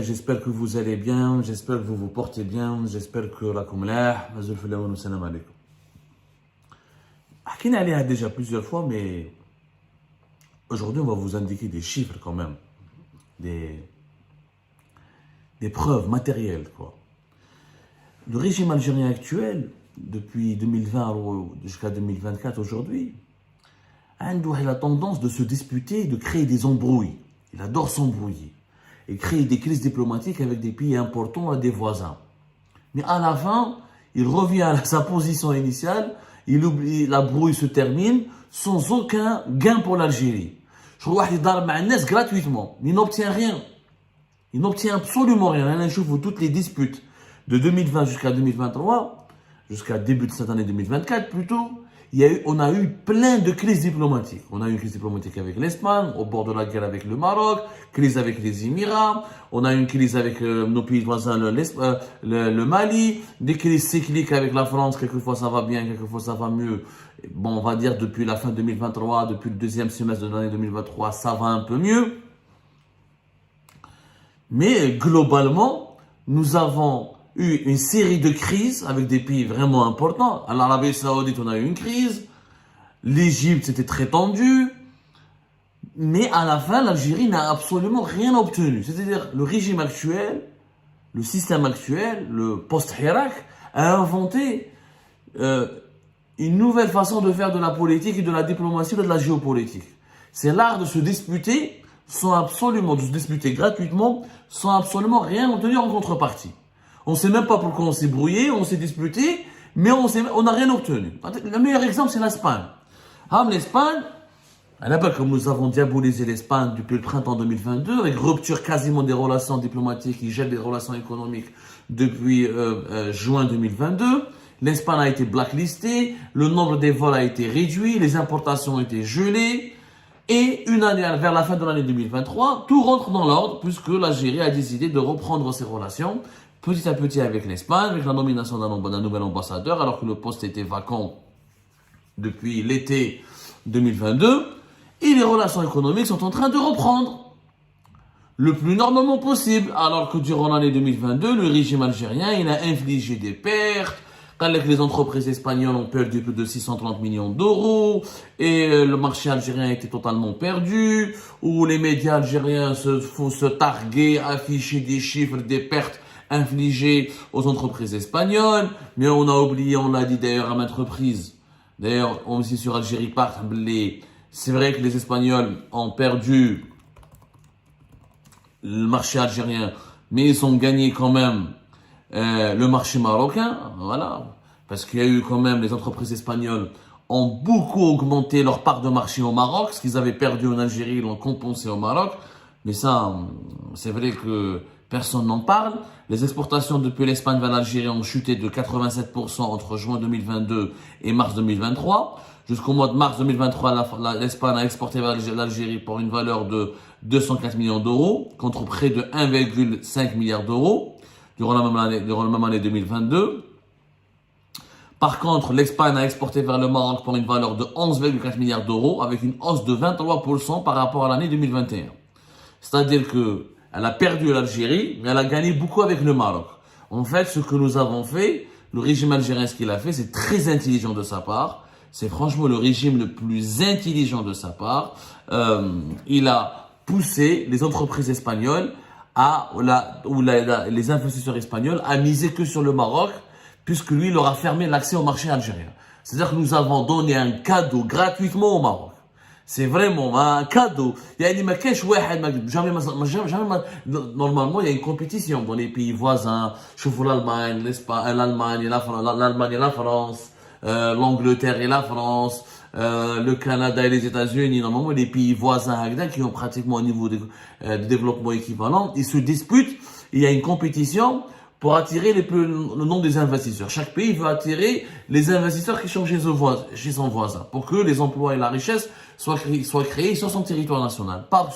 J'espère que vous allez bien, j'espère que vous vous portez bien, j'espère que la kumlah, salam alaikum. On a déjà plusieurs fois, mais aujourd'hui on va vous indiquer des chiffres quand même, des preuves matérielles quoi. Le régime algérien actuel, depuis 2020 jusqu'à 2024 aujourd'hui, a la tendance de se disputer, de créer des embrouilles. Il adore s'embrouiller et créer des crises diplomatiques avec des pays importants et des voisins. Mais à la fin, il revient à sa position initiale, il oublie, la brouille se termine sans aucun gain pour l'Algérie. Je crois qu'il darbe gratuitement, mais il n'obtient rien. Il n'obtient absolument rien. Je vois toutes les disputes de 2020 jusqu'à 2023, jusqu'à début de cette année 2024 plutôt. On a eu plein de crises diplomatiques. On a eu une crise diplomatique avec l'Espagne, au bord de la guerre avec le Maroc, crise avec les Émirats, on a eu une crise avec nos pays voisins, le Mali, des crises cycliques avec la France, quelquefois ça va bien, quelquefois ça va mieux. Bon, on va dire depuis la fin 2023, depuis le deuxième semestre de l'année 2023, ça va un peu mieux. Mais globalement, nous avons eu une série de crises avec des pays vraiment importants. À l'Arabie Saoudite, on a eu une crise. L'Égypte, c'était très tendu. Mais à la fin, l'Algérie n'a absolument rien obtenu. C'est-à-dire, le régime actuel, le système actuel, le post-Hirak, a inventé une nouvelle façon de faire de la politique et de la diplomatie et de la géopolitique. C'est l'art de se disputer de se disputer gratuitement, sans absolument rien obtenir en contrepartie. On ne sait même pas pourquoi on s'est brouillé, on s'est disputé, mais on n'a rien obtenu. Le meilleur exemple, c'est l'Espagne. L'Espagne, comme nous avons diabolisé l'Espagne depuis le printemps 2022, avec rupture quasiment des relations diplomatiques, qui gèle des relations économiques depuis juin 2022, l'Espagne a été blacklistée, le nombre des vols a été réduit, les importations ont été gelées, et une année, vers la fin de l'année 2023, tout rentre dans l'ordre, puisque l'Algérie a décidé de reprendre ses relations petit à petit avec l'Espagne, avec la nomination d'un nouvel ambassadeur, alors que le poste était vacant depuis l'été 2022. Et les relations économiques sont en train de reprendre le plus normalement possible, alors que durant l'année 2022, le régime algérien, il a infligé des pertes. Les entreprises espagnoles ont perdu plus de 630 millions d'euros et le marché algérien était totalement perdu, où les médias algériens se targuer, afficher des chiffres, des pertes infligées aux entreprises espagnoles. Mais on a oublié, on l'a dit d'ailleurs à maintes reprises. D'ailleurs, on dit sur Algérie Part, c'est vrai que les Espagnols ont perdu le marché algérien, mais ils ont gagné quand même le marché marocain, voilà, parce qu'il y a eu quand même, les entreprises espagnoles ont beaucoup augmenté leur part de marché au Maroc, ce qu'ils avaient perdu en Algérie, ils l'ont compensé au Maroc, mais ça, c'est vrai que personne n'en parle. Les exportations depuis l'Espagne vers l'Algérie ont chuté de 87% entre juin 2022 et mars 2023. Jusqu'au mois de mars 2023, l'Espagne a exporté vers l'Algérie pour une valeur de 204 millions d'euros, contre près de 1,5 milliard d'euros durant la même année 2022. Par contre, l'Espagne a exporté vers le Maroc pour une valeur de 11,4 milliards d'euros, avec une hausse de 23% par rapport à l'année 2021. C'est-à-dire qu'elle a perdu l'Algérie, mais elle a gagné beaucoup avec le Maroc. En fait, ce que nous avons fait, le régime algérien, ce qu'il a fait, c'est très intelligent de sa part. C'est franchement le régime le plus intelligent de sa part. Il a poussé les entreprises espagnoles les investisseurs espagnols à miser que sur le Maroc, puisque lui, il leur a fermé l'accès au marché algérien. C'est-à-dire que nous avons donné un cadeau gratuitement au Maroc. C'est vraiment un cadeau. Normalement, il y a une compétition dans les pays voisins. Je vois l'Allemagne, l'Allemagne et la France, l'Angleterre et la France, le Canada et les États-Unis. Normalement, les pays voisins qui ont pratiquement un niveau de développement équivalent, ils se disputent. Il y a une compétition pour attirer le nombre des investisseurs. Chaque pays veut attirer les investisseurs qui sont chez son voisin, pour que les emplois et la richesse soient créés sur son territoire national, pas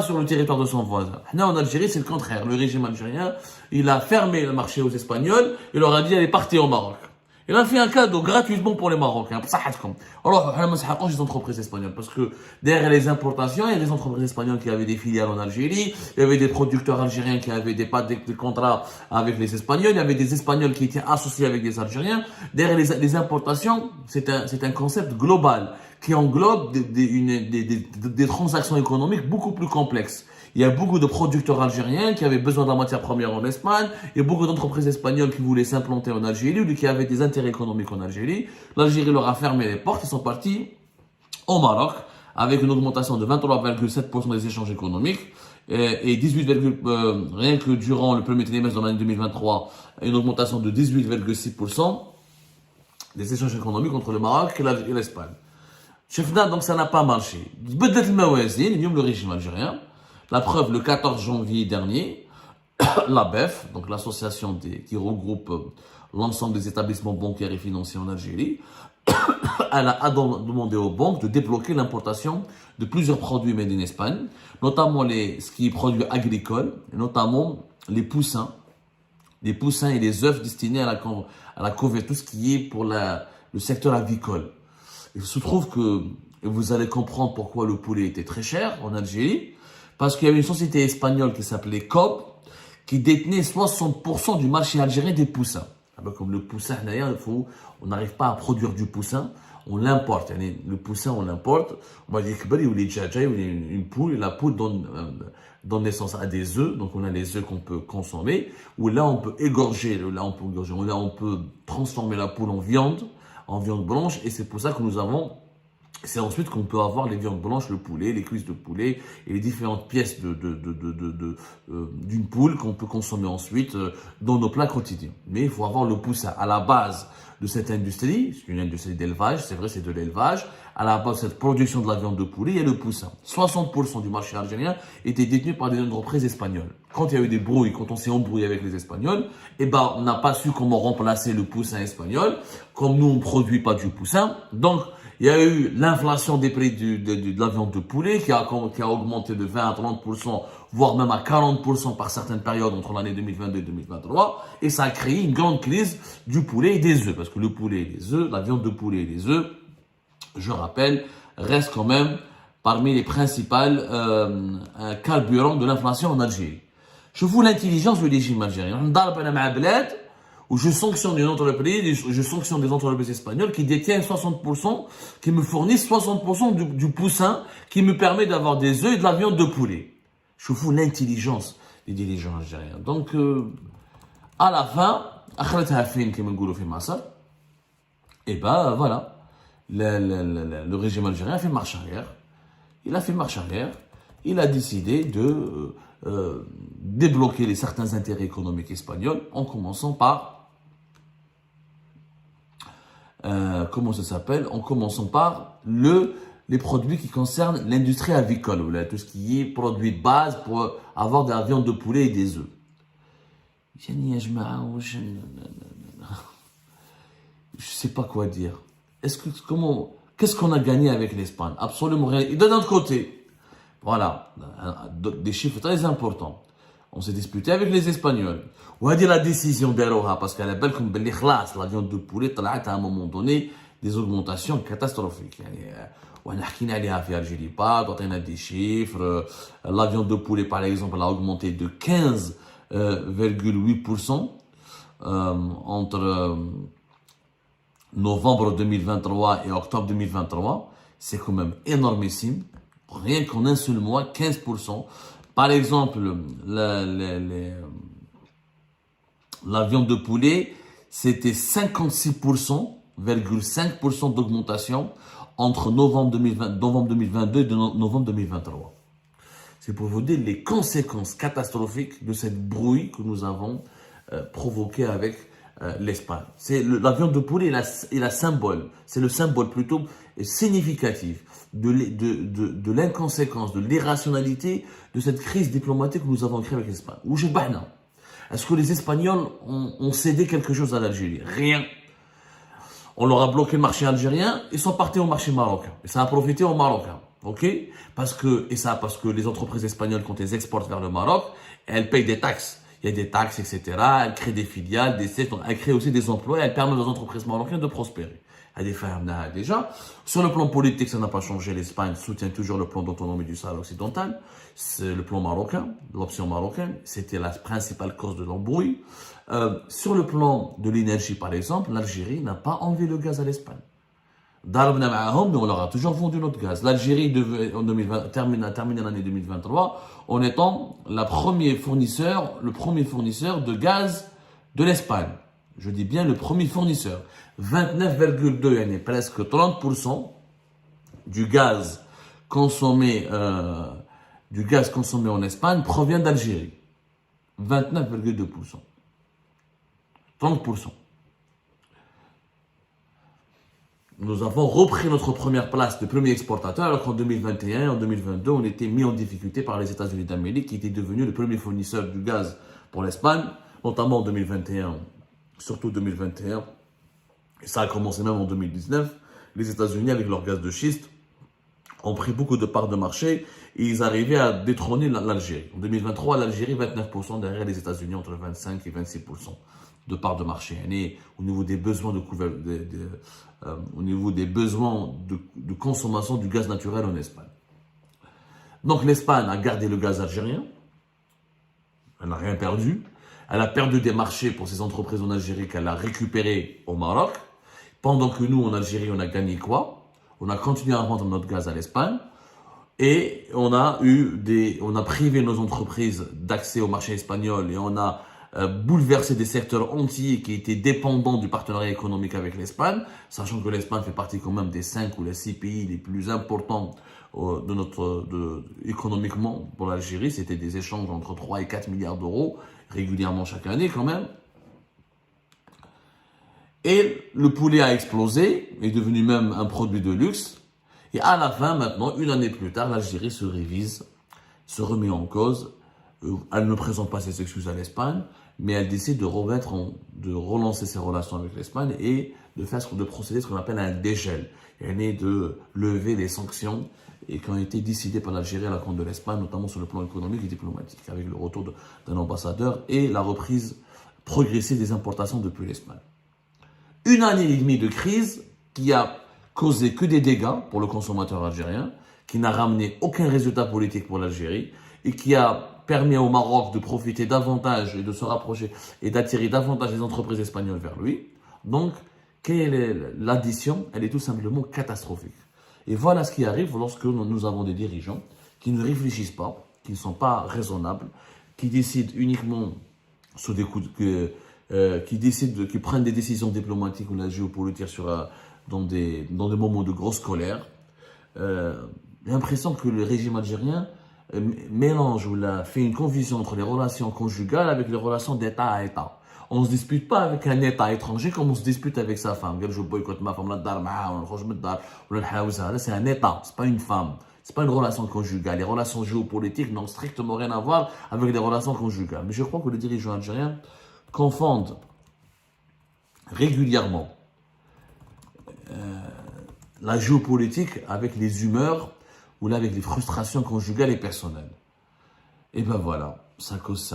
sur le territoire de son voisin. Là, en Algérie, c'est le contraire. Le régime algérien, il a fermé le marché aux Espagnols, il leur a dit, allez, partez au Maroc. Il a fait un cadeau gratuitement pour les Marocains. Alors, les entreprises espagnoles, parce que derrière les importations, il y a des entreprises espagnoles qui avaient des filiales en Algérie, il y avait des producteurs algériens qui avaient des contrats avec les Espagnols, il y avait des Espagnols qui étaient associés avec des Algériens. Derrière les importations, c'est un concept global qui englobe des transactions économiques beaucoup plus complexes. Il y a beaucoup de producteurs algériens qui avaient besoin de la matière première en Espagne. Il y a beaucoup d'entreprises espagnoles qui voulaient s'implanter en Algérie ou qui avaient des intérêts économiques en Algérie. L'Algérie leur a fermé les portes. Ils sont partis au Maroc avec une augmentation de 23,7% des échanges économiques et 18, rien que durant le premier trimestre de l'année 2023, une augmentation de 18,6% des échanges économiques entre le Maroc et l'Espagne. Chefna, donc ça n'a pas marché. Le régime algérien. La preuve, le 14 janvier dernier, la BEF, donc l'association qui regroupe l'ensemble des établissements bancaires et financiers en Algérie, elle a demandé aux banques de débloquer l'importation de plusieurs produits made in Espagne, notamment ce qui est produits agricoles, et notamment les poussins et les œufs destinés à la couverture, tout ce qui est pour le secteur avicole. Il se trouve que vous allez comprendre pourquoi le poulet était très cher en Algérie, parce qu'il y avait une société espagnole qui s'appelait Cobb, qui détenait 60% du marché algérien des poussins. Comme le poussin, on n'arrive pas à produire du poussin, on l'importe. Le poussin, on l'importe. On va dire qu'il y a une poule, et la poule donne naissance à des œufs. Donc on a les œufs qu'on peut consommer, ou là on peut égorger, là on peut transformer la poule en viande blanche, et c'est pour ça que c'est ensuite qu'on peut avoir les viandes blanches, le poulet, les cuisses de poulet et les différentes pièces d'une poule qu'on peut consommer ensuite dans nos plats quotidiens. Mais il faut avoir le poussin. À la base de cette industrie, c'est une industrie d'élevage, c'est vrai, c'est de l'élevage. À la base de cette production de la viande de poulet, il y a le poussin. 60% du marché algérien était détenu par des entreprises espagnoles. Quand il y a eu des brouilles, quand on s'est embrouillé avec les Espagnols, on n'a pas su comment remplacer le poussin espagnol. Comme nous, on ne produit pas du poussin. Donc, il y a eu l'inflation des prix de la viande de poulet qui a augmenté de 20 à 30%, voire même à 40% par certaines périodes entre l'année 2022 et 2023. Et ça a créé une grande crise du poulet et des œufs. Parce que le poulet et les œufs, la viande de poulet et les œufs, je rappelle, restent quand même parmi les principales carburants de l'inflation en Algérie. Je vous l'intelligence du régime algérien. Où je sanctionne une entreprise, je sanctionne des entreprises espagnoles qui détiennent 60%, qui me fournissent 60% du poussin qui me permet d'avoir des œufs et de la viande de poulet. Je vous l'intelligence des dirigeants algériens. Donc, à la fin, et voilà, le régime algérien a fait marche arrière. Il a fait marche arrière. Il a décidé de débloquer certains intérêts économiques espagnols en commençant par en commençant par les produits qui concernent l'industrie avicole, ou là, tout ce qui est produit de base pour avoir de la viande de poulet et des œufs. Je sais pas quoi dire. Qu'est-ce qu'on a gagné avec l'Espagne? Absolument rien. Et de notre côté, voilà, des chiffres très importants. On s'est disputé avec les Espagnols. On a dit la décision d'Aroha, parce qu'à la belle comme la viande de poulet, à un moment donné, des augmentations catastrophiques. On a fait Algérie, on a des chiffres. La viande de poulet, par exemple, elle a augmenté de 15,8% entre novembre 2023 et octobre 2023. C'est quand même énormissime. Rien qu'en un seul mois, 15%. Par exemple, la viande de poulet, c'était 56,5% d'augmentation entre novembre 2022 et novembre 2023. C'est pour vous dire les conséquences catastrophiques de cette brouille que nous avons provoquée avec l'Espagne. La viande de poulet est la symbole, c'est le symbole plutôt significatif de l'inconséquence, de l'irrationalité de cette crise diplomatique que nous avons créée avec l'Espagne. Est-ce que les Espagnols ont cédé quelque chose à l'Algérie? Rien. On leur a bloqué le marché algérien, ils sont partis au marché marocain. Et ça a profité aux Marocains. Ok? Parce que les entreprises espagnoles, quand elles exportent vers le Maroc, elles payent des taxes. il y a des taxes, etc. Elle crée des filiales, des sites, elle crée aussi des emplois, elle permet aux entreprises marocaines de prospérer. Elle est déjà. Sur le plan politique, ça n'a pas changé. L'Espagne soutient toujours le plan d'autonomie du Sahara occidental. C'est le plan marocain, l'option marocaine. C'était la principale cause de l'embrouille. Sur le plan de l'énergie, par exemple, l'Algérie n'a pas enlevé le gaz à l'Espagne. Darabna ma'ahum, mais on leur a toujours vendu notre gaz. L'Algérie devait, en 2020, terminer l'année 2023 en étant le premier fournisseur de gaz de l'Espagne. Je dis bien le premier fournisseur. 29,2, presque 30% du gaz consommé en Espagne provient d'Algérie. 29,2%. 30%. Nous avons repris notre première place de premier exportateur, alors qu'en 2021 et en 2022, on était mis en difficulté par les États-Unis d'Amérique, qui étaient devenus le premier fournisseur du gaz pour l'Espagne, notamment en 2021, surtout 2021, et ça a commencé même en 2019. Les États-Unis, avec leur gaz de schiste, ont pris beaucoup de parts de marché et ils arrivaient à détrôner l'Algérie. En 2023, l'Algérie, 29% derrière les États-Unis, entre 25 et 26% de parts de marché. Et au niveau des besoins au niveau des besoins de consommation du gaz naturel en Espagne. Donc l'Espagne a gardé le gaz algérien, elle n'a rien perdu. Elle a perdu des marchés pour ses entreprises en Algérie qu'elle a récupérés au Maroc. Pendant que nous, en Algérie, on a gagné quoi? On a continué à vendre notre gaz à l'Espagne. Et on a privé nos entreprises d'accès au marché espagnol et on a bouleversé des secteurs entiers qui étaient dépendants du partenariat économique avec l'Espagne, sachant que l'Espagne fait partie quand même des 5 ou les 6 pays les plus importants économiquement pour l'Algérie. C'était des échanges entre 3 et 4 milliards d'euros régulièrement chaque année quand même. Et le poulet a explosé, est devenu même un produit de luxe. Et à la fin, maintenant, une année plus tard, l'Algérie se révise, se remet en cause. Elle ne présente pas ses excuses à l'Espagne, mais elle décide de relancer ses relations avec l'Espagne et de procéder à ce qu'on appelle un dégel. Elle est de lever les sanctions et qui ont été décidées par l'Algérie à la compte de l'Espagne, notamment sur le plan économique et diplomatique, avec le retour d'un ambassadeur et la reprise progressive des importations depuis l'Espagne. Une année et demie de crise qui a causé que des dégâts pour le consommateur algérien, qui n'a ramené aucun résultat politique pour l'Algérie et qui a permis au Maroc de profiter davantage et de se rapprocher et d'attirer davantage les entreprises espagnoles vers lui. Donc, quelle est l'addition? Elle est tout simplement catastrophique. Et voilà ce qui arrive lorsque nous avons des dirigeants qui ne réfléchissent pas, qui ne sont pas raisonnables, qui décident uniquement sur des coups qui prennent des décisions diplomatiques ou la géopolitique dans des moments de grosse colère. J'ai l'impression que le régime algérien mélange ou fait une confusion entre les relations conjugales avec les relations d'État à État. On ne se dispute pas avec un État étranger comme on se dispute avec sa femme. Je boycotte ma femme, c'est un État, c'est pas une femme. C'est pas une relation conjugale. Les relations géopolitiques n'ont strictement rien à voir avec les relations conjugales. Mais je crois que les dirigeants algériens confondent régulièrement la géopolitique avec les humeurs ou là avec les frustrations conjugales et personnelles. Et ben voilà, ça cause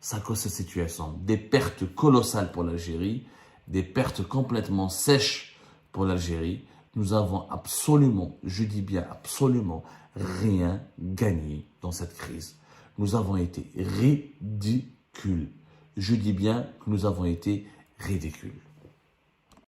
cette situation. Des pertes colossales pour l'Algérie, des pertes complètement sèches pour l'Algérie. Nous avons absolument, je dis bien absolument, rien gagné dans cette crise. Nous avons été ridicules. Je dis bien que nous avons été ridicules.